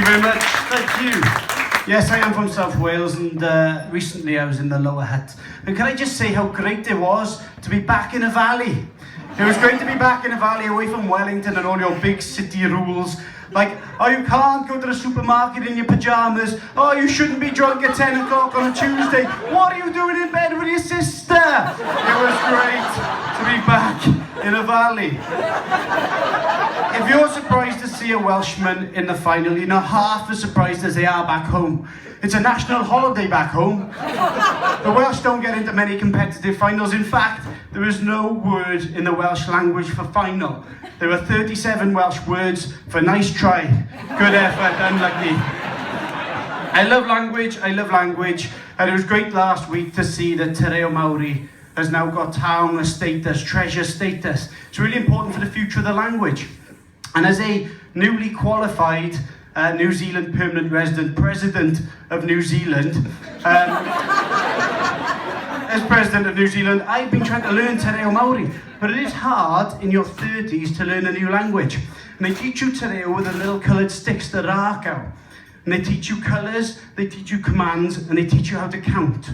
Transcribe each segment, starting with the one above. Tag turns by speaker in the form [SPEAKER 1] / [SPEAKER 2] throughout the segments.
[SPEAKER 1] you very much. Thank you. Yes, I am from South Wales, and recently I was in the Lower Hutt. And can I just say how great it was to be back in a valley? It was great to be back in a valley, away from Wellington and all your big city rules. Like, oh, you can't go to the supermarket in your pyjamas. Oh, you shouldn't be drunk at 10 o'clock on a Tuesday. What are you doing in bed with your sister? It was great to be back in a valley. If you're surprised to see a Welshman in the final, you're not half as surprised as they are back home. It's a national holiday back home. The Welsh don't get into many competitive finals. In fact, there is no word in the Welsh language for final. There are 37 Welsh words for nice try, good effort, unlucky. I love language, and it was great last week to see that Te Reo Māori has now got taonga status, treasure status. It's really important for the future of the language. And as a newly qualified New Zealand permanent resident president of New Zealand, as president of New Zealand, I've been trying to learn Te Reo Māori, but it is hard in your 30s to learn a new language. And they teach you Te Reo with the little coloured sticks, the rākau. And they teach you colours, they teach you commands, and they teach you how to count.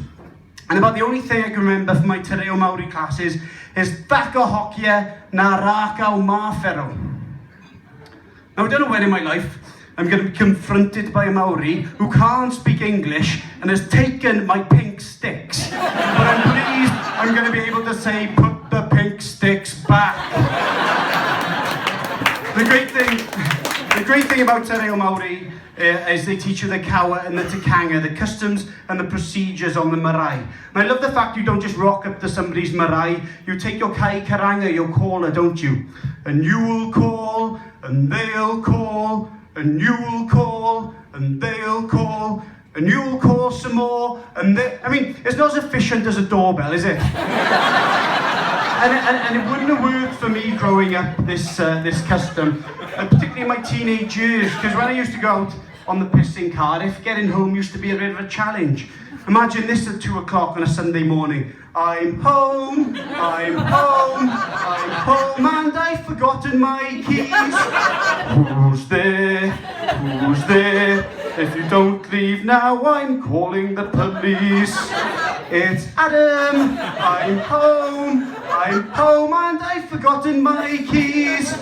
[SPEAKER 1] And about the only thing I can remember from my Te Reo Māori classes is Whaka hokia na rākau māwhero. Now, I don't know when in my life I'm going to be confronted by a Maori who can't speak English and has taken my pink sticks. But I'm pleased I'm going to be able to say, put the pink sticks back. The great thing about Te Reo Māori is they teach you the kawa and the tikanga, the customs and the procedures on the marae. And I love the fact you don't just rock up to somebody's marae, you take your kai karanga, your caller, don't you? And you'll call, and they'll call, and you'll call, and they'll call, and you'll call some more, and they... I mean, it's not as efficient as a doorbell, is it? and it wouldn't have worked for me growing up, this custom, particularly in my teenage years, because when I used to go out on the piss in Cardiff, getting home used to be a bit of a challenge. Imagine this at 2 o'clock on a Sunday morning. I'm home, I'm home, I'm home, and I've forgotten my keys. Who's there? Who's there? If you don't leave now, I'm calling the police. It's Adam, I'm home, and I've forgotten my keys.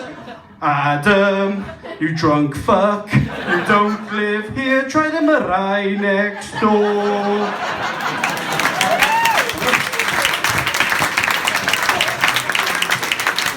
[SPEAKER 1] Adam, you drunk fuck, you don't live here, try the marae next door.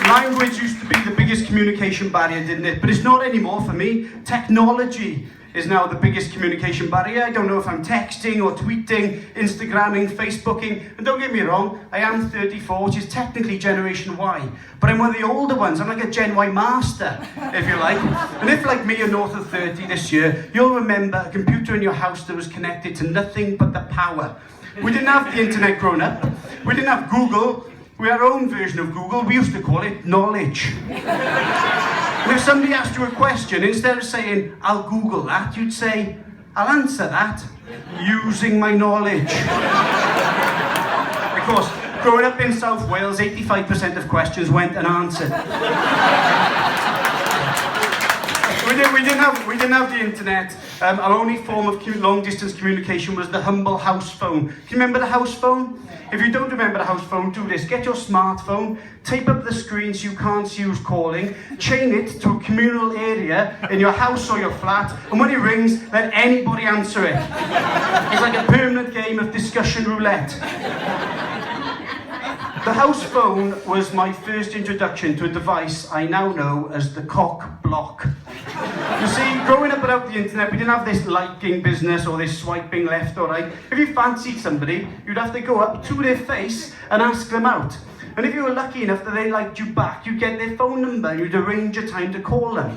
[SPEAKER 1] Language used to be the biggest communication barrier, didn't it? But it's not anymore for me. Technology is now the biggest communication barrier. I don't know if I'm texting or tweeting, Instagramming, Facebooking. And don't get me wrong, I am 34, which is technically Generation Y. But I'm one of the older ones. I'm like a Gen Y master, if you like. And if, like me, you're north of 30 this year, you'll remember a computer in your house that was connected to nothing but the power. We didn't have the internet growing up. We didn't have Google. We had our own version of Google. We used to call it knowledge. And if somebody asked you a question, instead of saying, I'll Google that, you'd say, I'll answer that using my knowledge. Of course, growing up in South Wales, 85% of questions went unanswered. We didn't have the internet. Our only form of long-distance communication was the humble house phone. Do you remember the house phone? If you don't remember the house phone, do this. Get your smartphone, tape up the screen so you can't see who's calling, chain it to a communal area in your house or your flat, and when it rings, let anybody answer it. It's like a permanent game of discussion roulette. The house phone was my first introduction to a device I now know as the cock block. You see, growing up without the internet, we didn't have this liking business or this swiping left or right. If you fancied somebody, you'd have to go up to their face and ask them out. And if you were lucky enough that they liked you back, you'd get their phone number and you'd arrange a time to call them.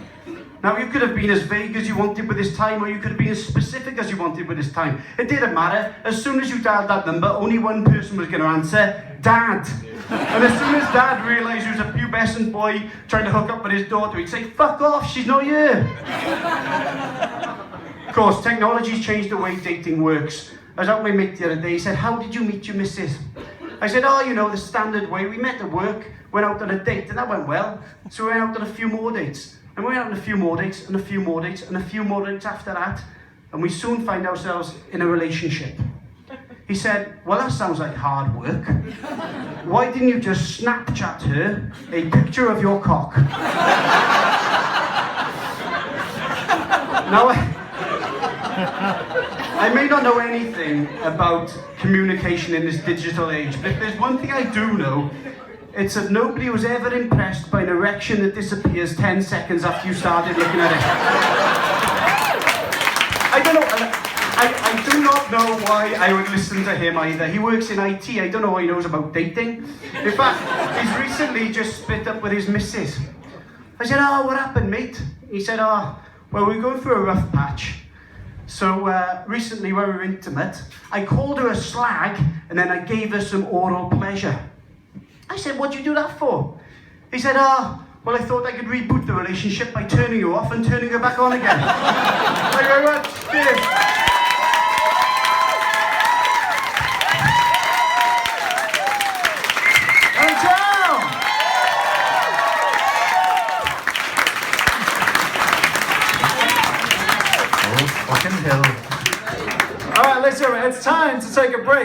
[SPEAKER 1] Now, you could have been as vague as you wanted with this time, or you could have been as specific as you wanted with this time. It didn't matter. As soon as you dialed that number, only one person was going to answer, Dad. And as soon as Dad realised he was a pubescent boy trying to hook up with his daughter, he'd say, fuck off, she's not here. Of course, technology's changed the way dating works. I was out with my mate the other day, he said, how did you meet your missus? I said, oh, you know, the standard way. We met at work, went out on a date, and that went well. So we went out on a few more dates. And we went on a few more dates, and a few more dates, and a few more dates after that, and we soon find ourselves in a relationship. He said, well, that sounds like hard work. Why didn't you just Snapchat her a picture of your cock? Now, I may not know anything about communication in this digital age, but if there's one thing I do know, it's that nobody was ever impressed by an erection that disappears 10 seconds after you started looking at it. I don't know, I do not know why I would listen to him either. He works in IT, I don't know what he knows about dating. In fact, he's recently just split up with his missus. I said, oh, what happened, mate? He said, oh, well, we're going through a rough patch. So recently when we were intimate, I called her a slag and then I gave her some oral pleasure. I said, what'd you do that for? He said, oh, well, I thought I could reboot the relationship by turning you off and turning her back on again. Thank you very much. Cheers.
[SPEAKER 2] Fucking hell.
[SPEAKER 3] All right, ladies and gentlemen, it's time to take a break.